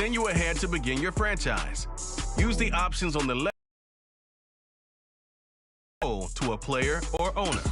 send you ahead to begin your franchise. Use the options on the left to a player or owner.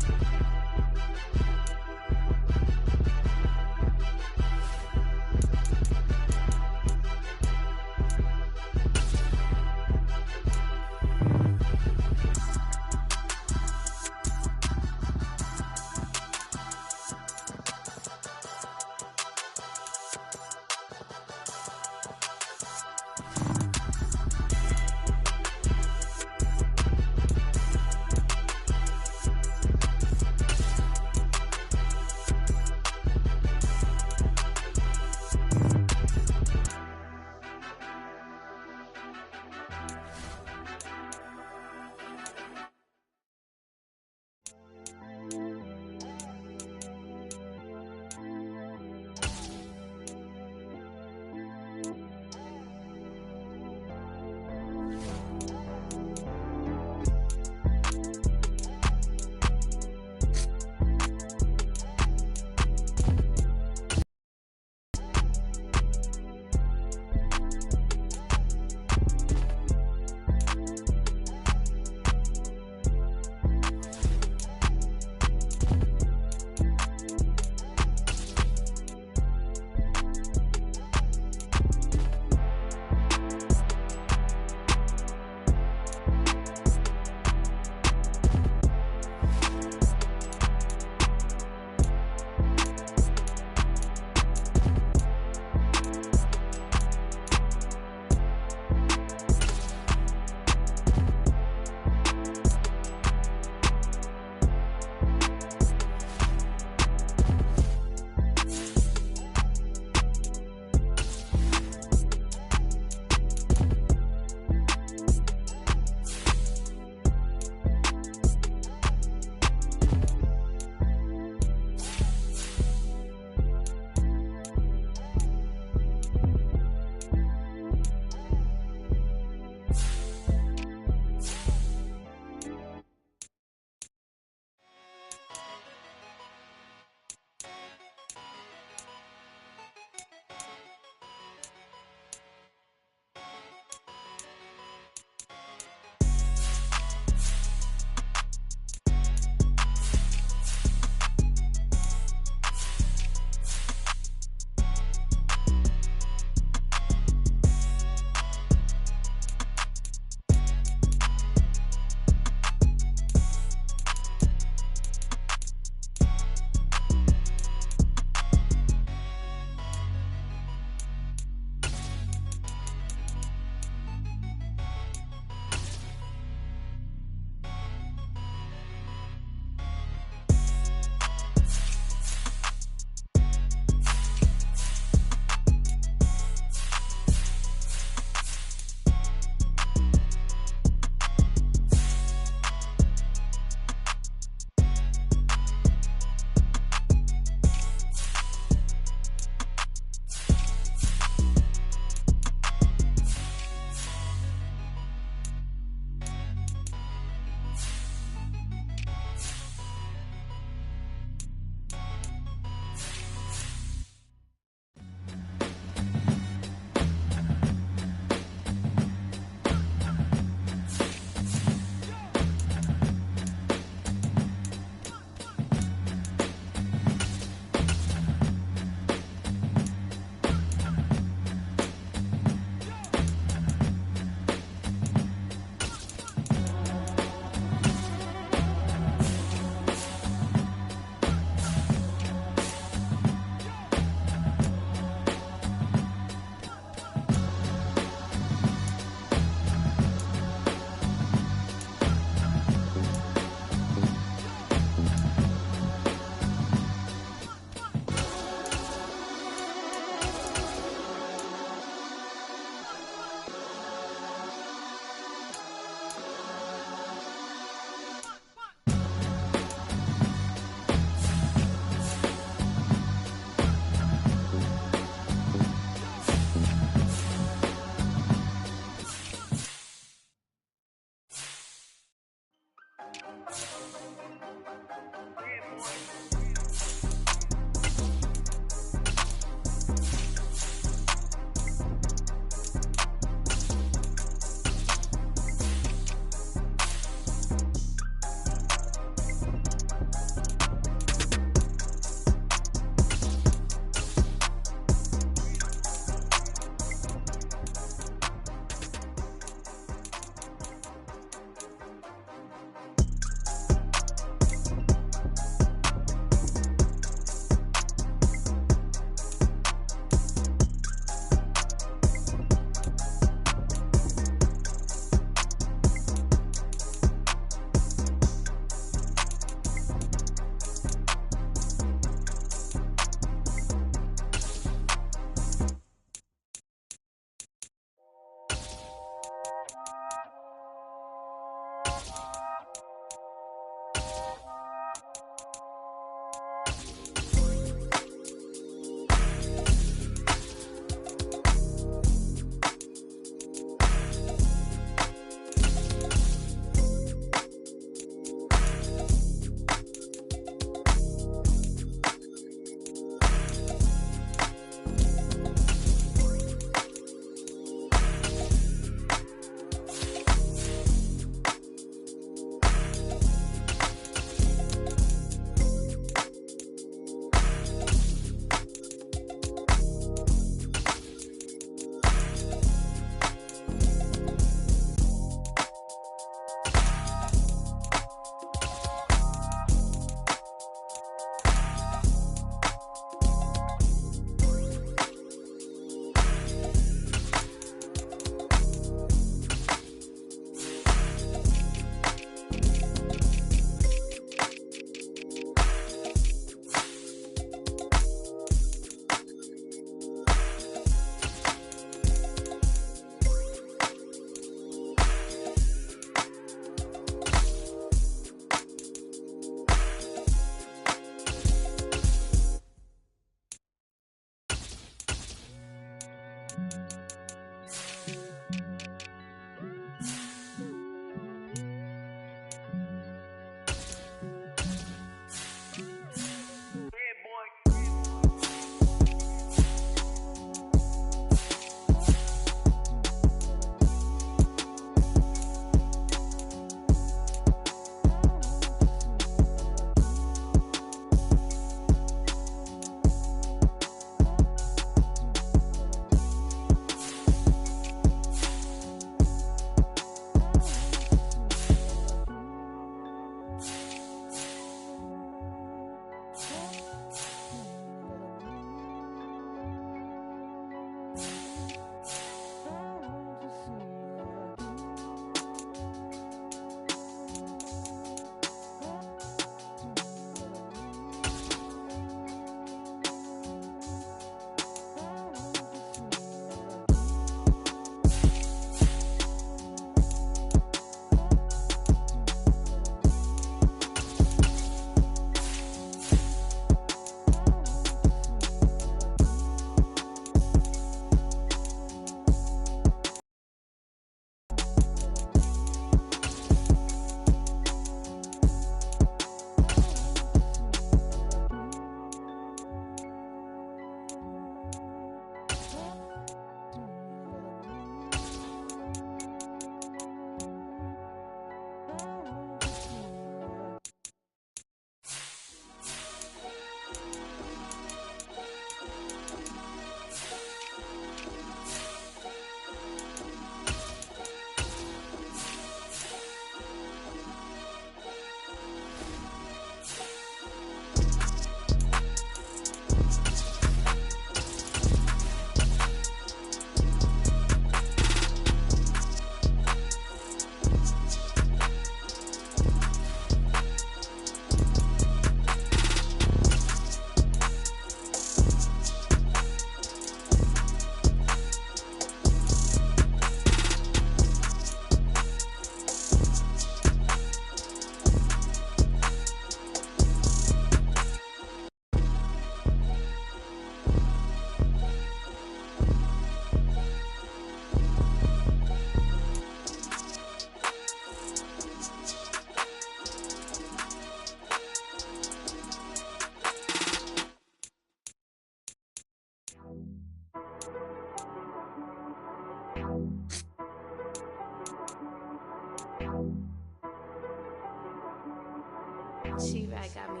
T-Rack got me.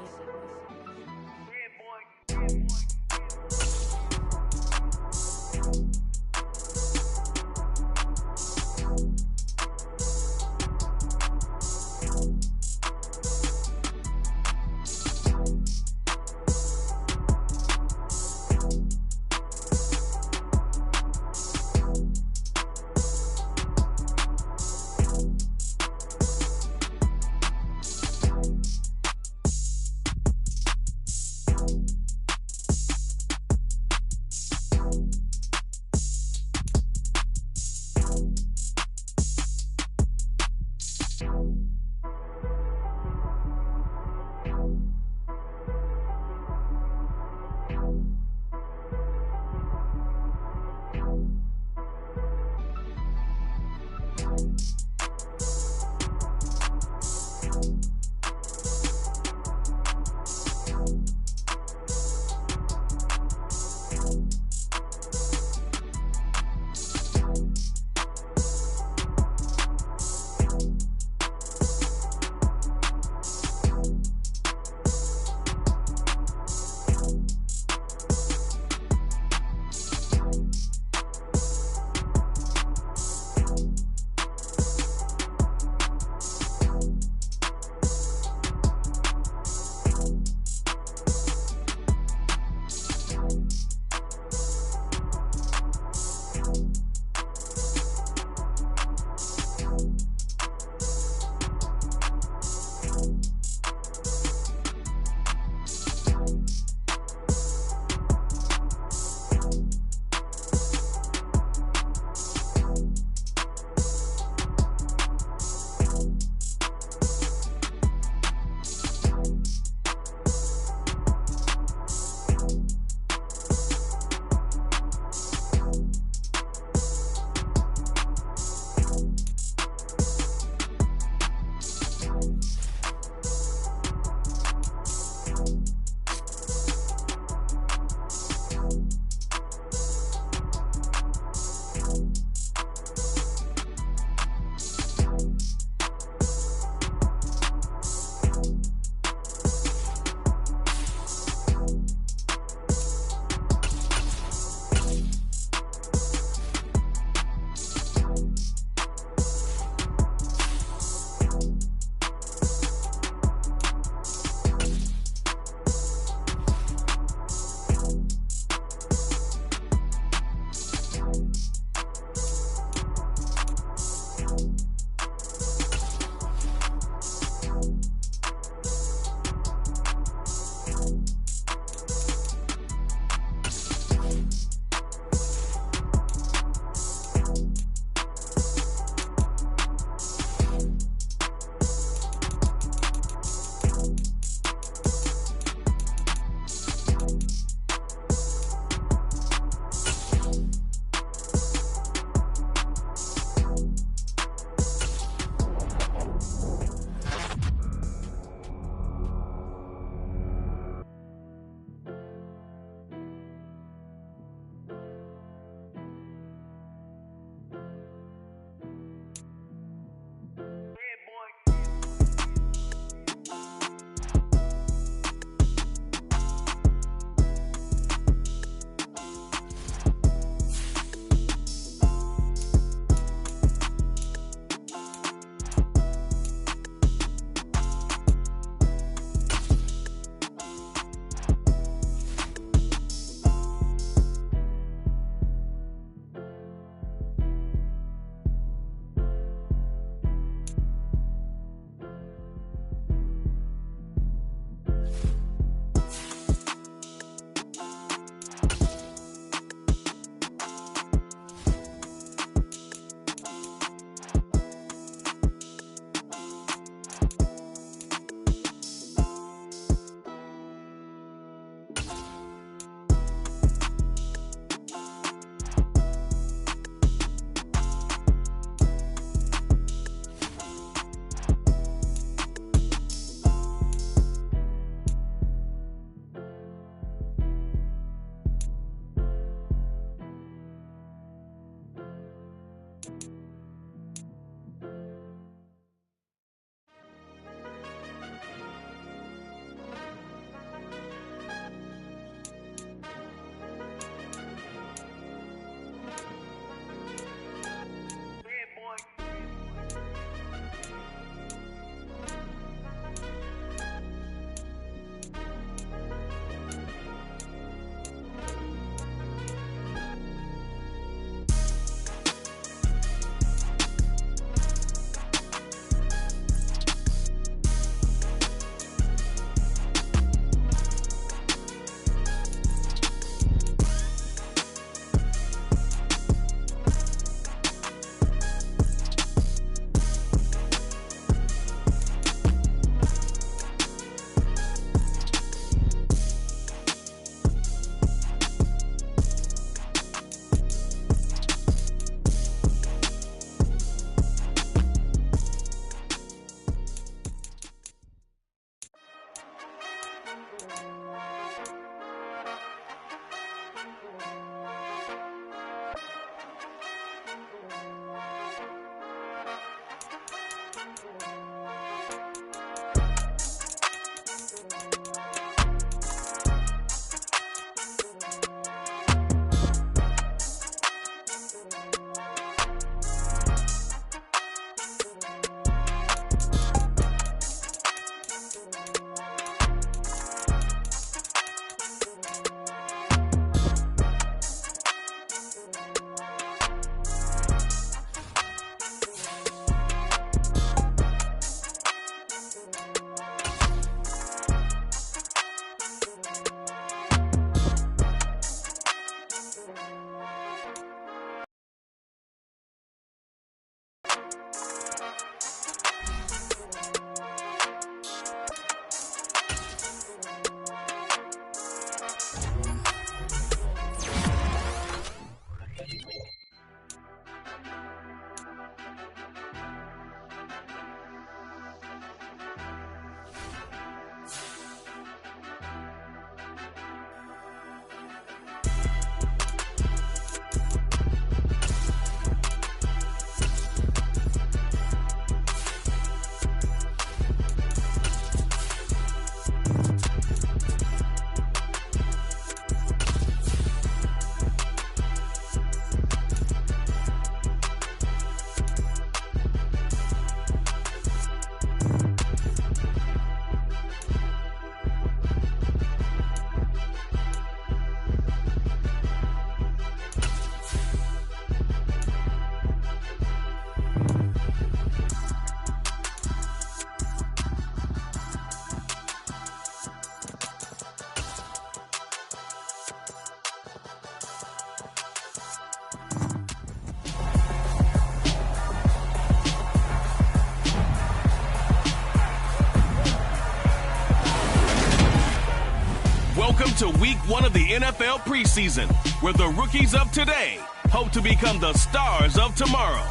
Welcome to week 1 of the NFL preseason, where the rookies of today hope to become the stars of tomorrow.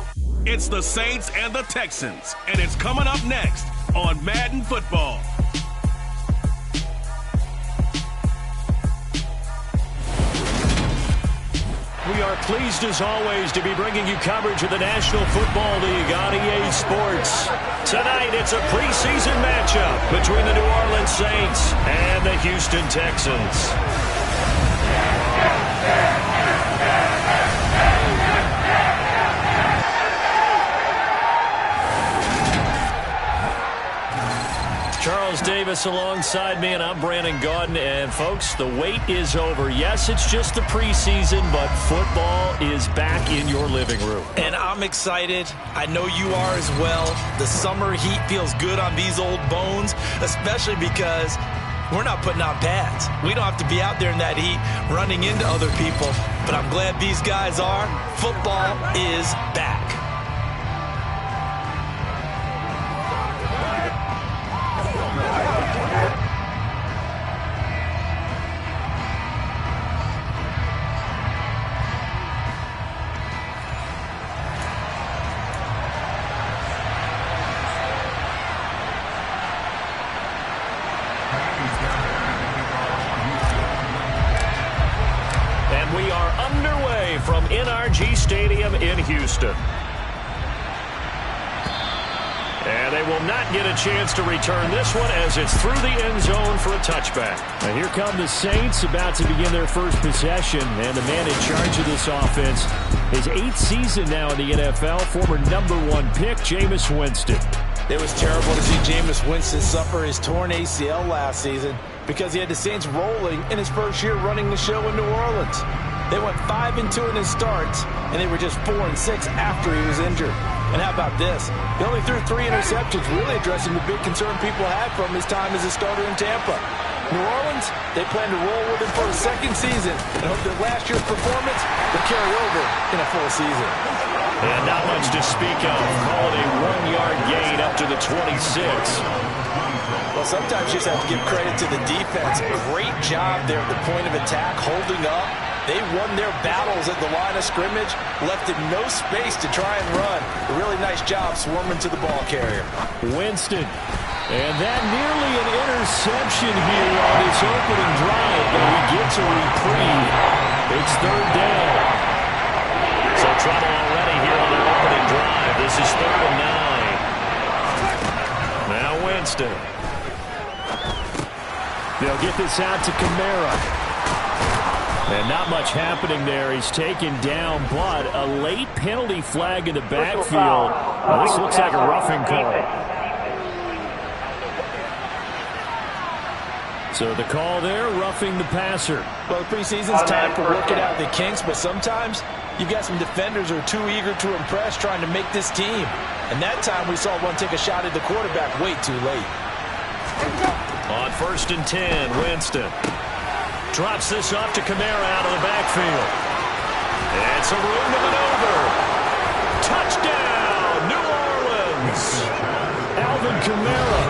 It's the Saints and the Texans, and it's coming up next on Madden Football. We are pleased as always to be bringing you coverage of the National Football League on EA Sports. Tonight it's a preseason matchup between the New Orleans Saints and the Houston Texans. Charles Davis alongside me, and I'm Brandon Gaudin. And folks, the wait is over. Yes, it's just the preseason, but football is back in your living room. And I'm excited. I know you are as well. The summer heat feels good on these old bones, especially because we're not putting on pads. We don't have to be out there in that heat running into other people. But I'm glad these guys are. Football is back. And we are underway from NRG Stadium in Houston. And they will not get a chance to return this one as it's through the end zone for a touchback. Now here come the Saints about to begin their first possession. And the man in charge of this offense, his 8th season now in the NFL, former #1 pick, Jameis Winston. It was terrible to see Jameis Winston suffer his torn ACL last season because he had the Saints rolling in his first year running the show in New Orleans. They went 5-2 in his starts, and they were just 4-6 after he was injured. And how about this? He only threw 3 interceptions, really addressing the big concern people had from his time as a starter in Tampa. New Orleans, they plan to roll with him for a second season and hope that last year's performance will carry over in a full season. And not much to speak of. Call it a 1-yard gain up to the 26. Well, sometimes you just have to give credit to the defense. Great job there at the point of attack, holding up. They won their battles at the line of scrimmage, left him no space to try and run. A really nice job swarming to the ball carrier. Winston. And that nearly an interception here on his opening drive, but he gets a reprieve. It's 3rd down. So trouble already here on their opening drive. This is 3rd and 9. Now Winston. They'll get this out to Kamara. And not much happening there. He's taken down, but a late penalty flag in the backfield. Well, this looks like a roughing call. So the call there, roughing the passer. Well, the preseason's time for working out the kinks, but sometimes you've got some defenders who are too eager to impress trying to make this team. And that time we saw one take a shot at the quarterback way too late. On 1st and 10, Winston. Drops this off to Kamara out of the backfield. And some room to maneuver. Touchdown, New Orleans. Alvin Kamara,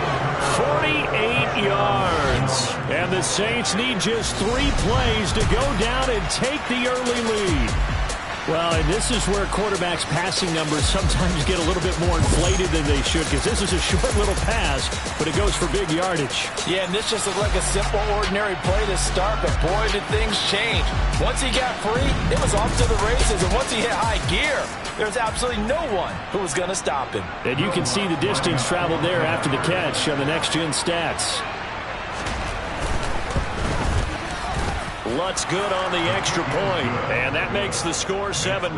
48 yards. And the Saints need just 3 plays to go down and take the early lead. Well, and this is where quarterbacks' passing numbers sometimes get a little bit more inflated than they should, because this is a short little pass, but it goes for big yardage. Yeah, and this just looked like a simple, ordinary play to start, but boy, did things change. Once he got free, it was off to the races, and once he hit high gear, there's absolutely no one who was going to stop him. And you can see the distance traveled there after the catch on the next-gen stats. Lutz good on the extra point, and that makes the score 7-0.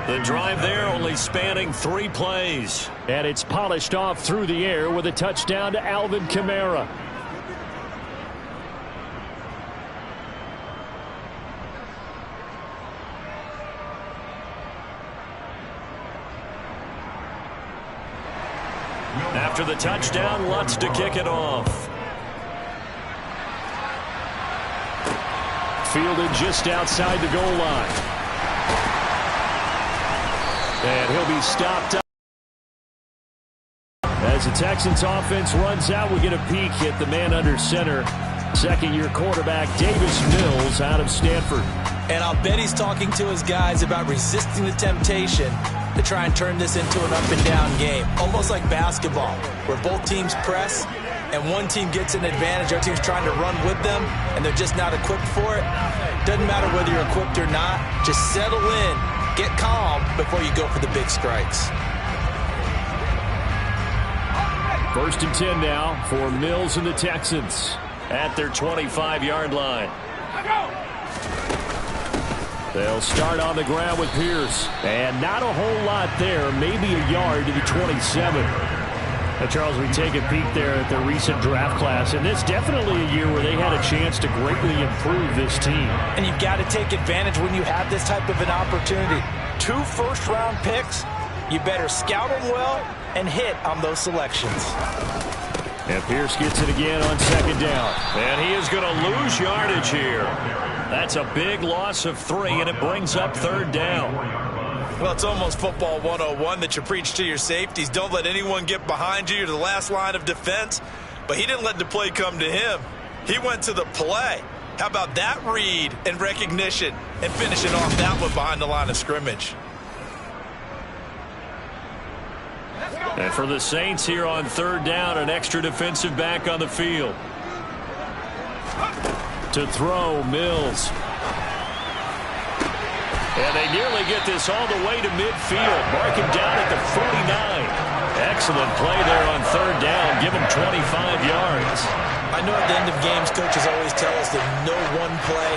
The drive there only spanning 3 plays. And it's polished off through the air with a touchdown to Alvin Kamara. After the touchdown, Lutz to kick it off. Fielded just outside the goal line. And he'll be stopped up. As the Texans offense runs out, we get a peek at the man under center. Second-year quarterback Davis Mills out of Stanford. And I'll bet he's talking to his guys about resisting the temptation to try and turn this into an up-and-down game. Almost like basketball, where both teams press, and one team gets an advantage, the other team's trying to run with them, and they're just not equipped for it. Doesn't matter whether you're equipped or not. Just settle in, get calm before you go for the big strikes. First and 10 now for Mills and the Texans at their 25-yard line. They'll start on the ground with Pierce. And not a whole lot there, maybe a yard to the 27. Now, Charles, we take a peek there at the recent draft class, and it's definitely a year where they had a chance to greatly improve this team. And you've got to take advantage when you have this type of an opportunity. 2 first-round picks, you better scout them well and hit on those selections. And Pierce gets it again on second down. And he is going to lose yardage here. That's a big loss of 3, and it brings up third down. Well, it's almost football 101 that you preach to your safeties. Don't let anyone get behind you. You're the last line of defense. But he didn't let the play come to him. He went to the play. How about that read and recognition and finishing off that one behind the line of scrimmage? And for the Saints here on third down, an extra defensive back on the field. To throw, Mills. And they nearly get this all the way to midfield. Mark him down at the 49. Excellent play there on third down. Give him 25 yards. I know at the end of games, coaches always tell us that no one play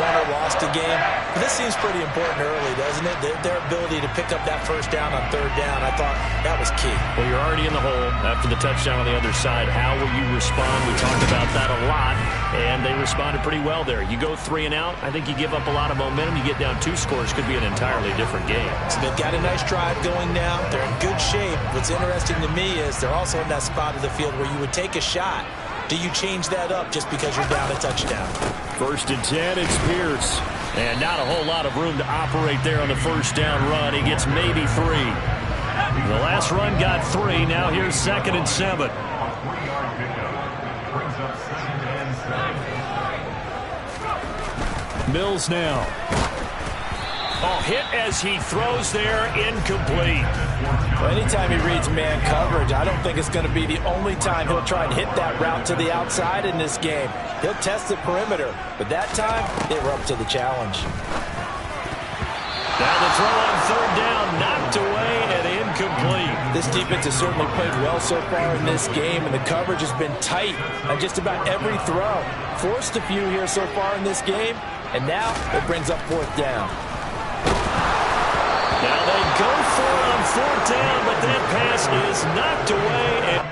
won or lost a game. But this seems pretty important early, doesn't it? Their ability to pick up that first down on third down, I thought that was key. Well, you're already in the hole after the touchdown on the other side. How will you respond? We talked about that a lot, and they responded pretty well there. You go 3 and out, I think you give up a lot of momentum. You get down 2 scores, could be an entirely different game. So they've got a nice drive going now. They're in good shape. What's interesting to me is they're also in that spot of the field where you would take a shot. Do you change that up just because you're down a touchdown? First and 10, it's Pierce. And not a whole lot of room to operate there on the first down run. He gets maybe 3. The last run got 3. Now here's 2nd and 7. Mills now. Oh, hit as he throws there, incomplete. Well, anytime he reads man coverage, I don't think it's going to be the only time he'll try and hit that route to the outside in this game. He'll test the perimeter, but that time, they were up to the challenge. Now the throw on third down, knocked away and incomplete. This defense has certainly played well so far in this game, and the coverage has been tight on just about every throw. Forced a few here so far in this game, and now it brings up 4th down. Now they go for it on 4th down, but that pass is knocked away. And